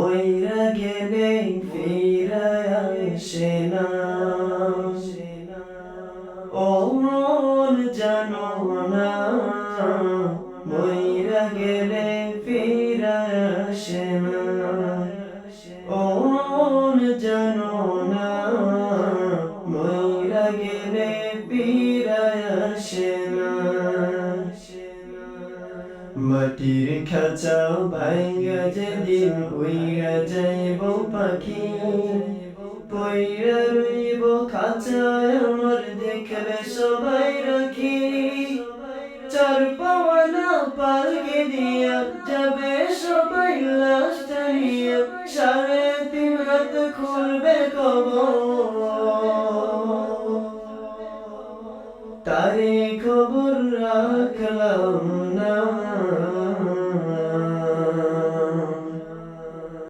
মইরা গেলে ফিরে আসে না। ও মন জানো না, মইরা গেলে ফিরে আসে না। ও মন জানো না, মইরা গেলে ফিরে আসে না। মাটির খাঁচা ভাঙ্গা যেদিন উইরা যাইব পাখি, পইরা রইব খাঁচায় আমার দেখবে সবাই রাখি। চার পাওয়ানা পালকে দিয়া যাবে সবাই লাশ টানিয়া, 3.5 হাত খুলবে কবর।